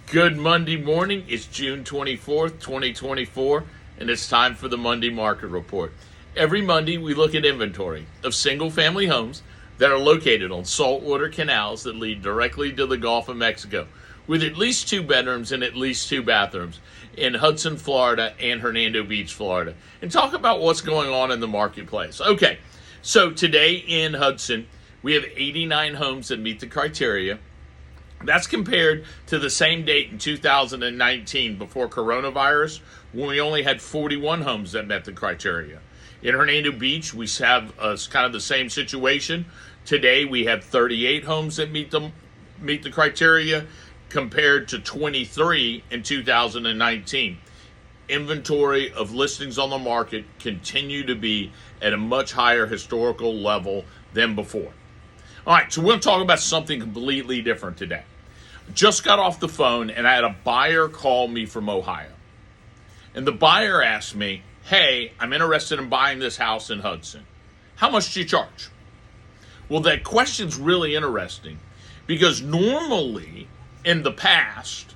Good Monday morning. It's June 24th, 2024, and it's time for the Monday Market Report. Every Monday, we look at inventory of single-family homes that are located on saltwater canals that lead directly to the Gulf of Mexico, with at least 2 bedrooms and at least 2 bathrooms in Hudson, Florida, and Hernando Beach, Florida, and talk about what's going on in the marketplace. Okay, so today in Hudson, we have 89 homes that meet the criteria. That's compared to the same date in 2019 before coronavirus, when we only had 41 homes that met the criteria. In Hernando Beach, we have kind of the same situation. Today, we have 38 homes that meet the criteria compared to 23 in 2019. Inventory of listings on the market continue to be at a much higher historical level than before. All right, so we're going to talk about something completely different today. Just got off the phone and I had a buyer call me from Ohio. And the buyer asked me, hey, I'm interested in buying this house in Hudson. How much do you charge? Well, that question's really interesting because normally in the past,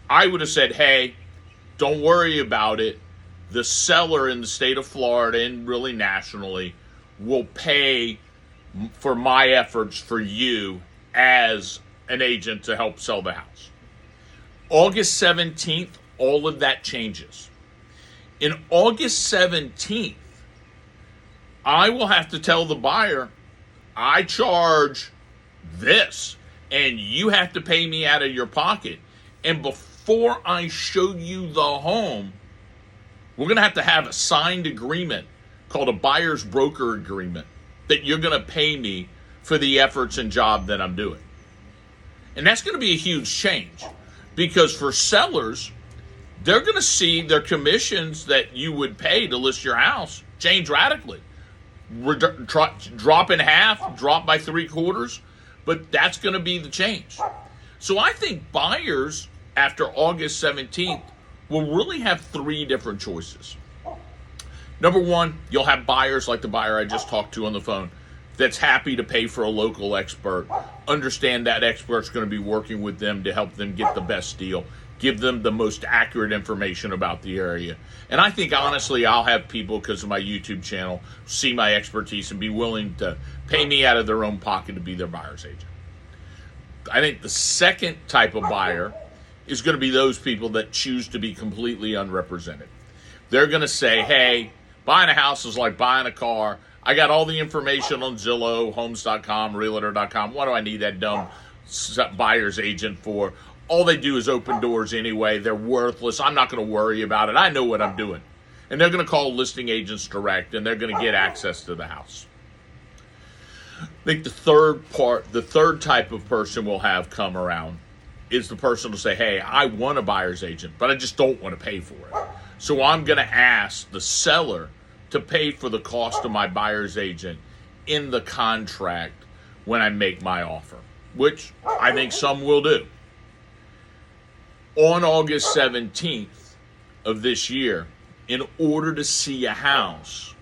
I would have said, hey, don't worry about it. The seller in the state of Florida and really nationally will pay for my efforts for you as an agent to help sell the house. August 17th, all of that changes. In August 17th, I will have to tell the buyer, I charge this, and you have to pay me out of your pocket. And before I show you the home, we're going to have a signed agreement called a buyer's broker agreement that you're going to pay me for the efforts and job that I'm doing. And that's going to be a huge change because for sellers, they're going to see their commissions that you would pay to list your house change radically. Drop in half, drop by 3/4, but that's going to be the change. So I think buyers after August 17th will really have 3 different choices. Number one, you'll have buyers like the buyer I just talked to on the phone that's happy to pay for a local expert, understand that expert's going to be working with them to help them get the best deal, give them the most accurate information about the area. And I think, honestly, I'll have people, because of my YouTube channel, see my expertise and be willing to pay me out of their own pocket to be their buyer's agent. I think the second type of buyer is going to be those people that choose to be completely unrepresented. They're going to say, hey, buying a house is like buying a car. I got all the information on Zillow, Homes.com, Realtor.com. What do I need that dumb buyer's agent for? All they do is open doors anyway. They're worthless. I'm not going to worry about it. I know what I'm doing. And they're going to call listing agents direct, and they're going to get access to the house. I think the third type of person we'll have come around is the person who will say, hey, I want a buyer's agent, but I just don't want to pay for it. So I'm going to ask the seller to pay for the cost of my buyer's agent in the contract when I make my offer, which I think some will do. On August 17th of this year, in order to see a house,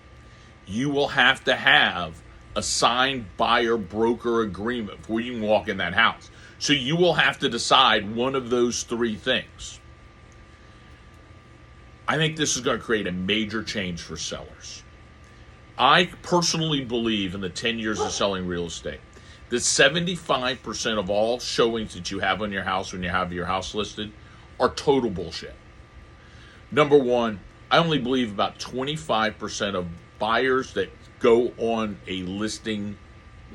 you will have to have a signed buyer broker agreement before you can walk in that house. So you will have to decide one of those 3 things. I think this is going to create a major change for sellers. I personally believe in the 10 years of selling real estate that 75% of all showings that you have on your house when you have your house listed are total bullshit. Number one, I only believe about 25% of buyers that go on a listing,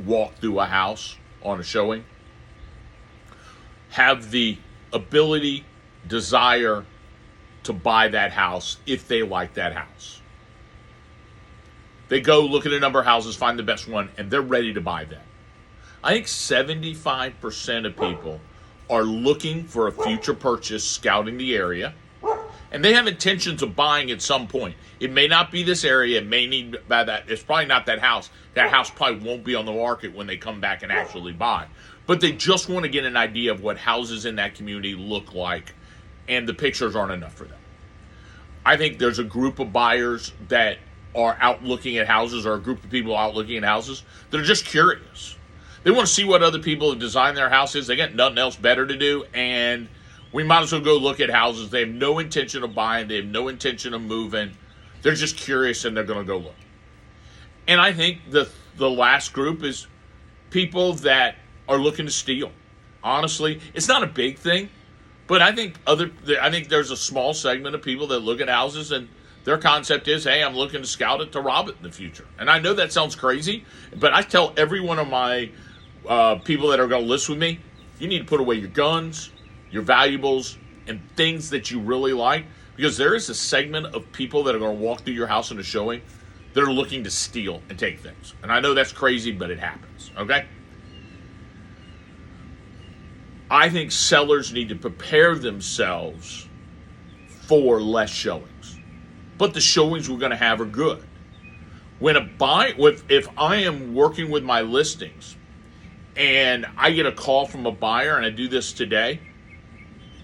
walk through a house on a showing, have the ability, desire to buy that house if they like that house. They go look at a number of houses, find the best one, and they're ready to buy that. I think 75% of people are looking for a future purchase, scouting the area, and they have intentions of buying at some point. It may not be this area. It may need by that. It's probably not that house. That house probably won't be on the market when they come back and actually buy. But they just want to get an idea of what houses in that community look like, and the pictures aren't enough for them. I think there's a group of buyers that are out looking at houses, or a group of people out looking at houses that are just curious. They want to see what other people have designed their houses. They got nothing else better to do, and we might as well go look at houses. They have no intention of buying. They have no intention of moving. They're just curious, and they're going to go look. And I think the last group is people that are looking to steal. Honestly, it's not a big thing, but I think there's a small segment of people that look at houses and their concept is, hey, I'm looking to scout it to rob it in the future. And I know that sounds crazy, but I tell every one of my people that are going to list with me, you need to put away your guns, your valuables, and things that you really like, because there is a segment of people that are going to walk through your house in a showing that are looking to steal and take things. And I know that's crazy, but it happens, okay? I think sellers need to prepare themselves for less showings. But the showings we're going to have are good. If I am working with my listings and I get a call from a buyer, and I do this today,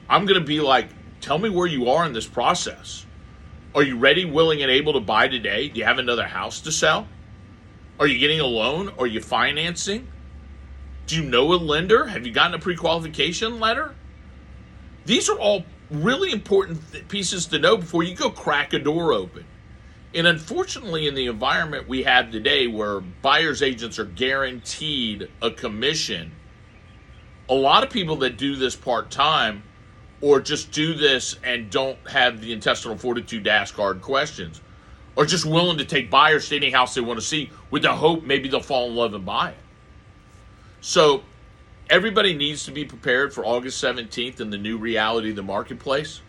I'm going to be like, tell me where you are in this process. Are you ready, willing, and able to buy today? Do you have another house to sell? Are you getting a loan? Are you financing? Do you know a lender? Have you gotten a pre-qualification letter? These are all really important pieces to know before you go crack a door open. And unfortunately, in the environment we have today where buyer's agents are guaranteed a commission, a lot of people that do this part-time or just do this and don't have the intestinal fortitude to ask hard questions, or just willing to take buyers to any house they want to see with the hope maybe they'll fall in love and buy it. So everybody needs to be prepared for August 17th and the new reality of the marketplace.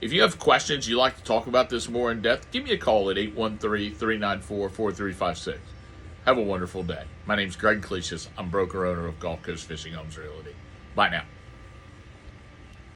If you have questions, you'd like to talk about this more in depth, give me a call at 813-394-4356. Have a wonderful day. My name's Greg Clesius. I'm broker owner of Gulf Coast Fishing Homes Realty. Bye now.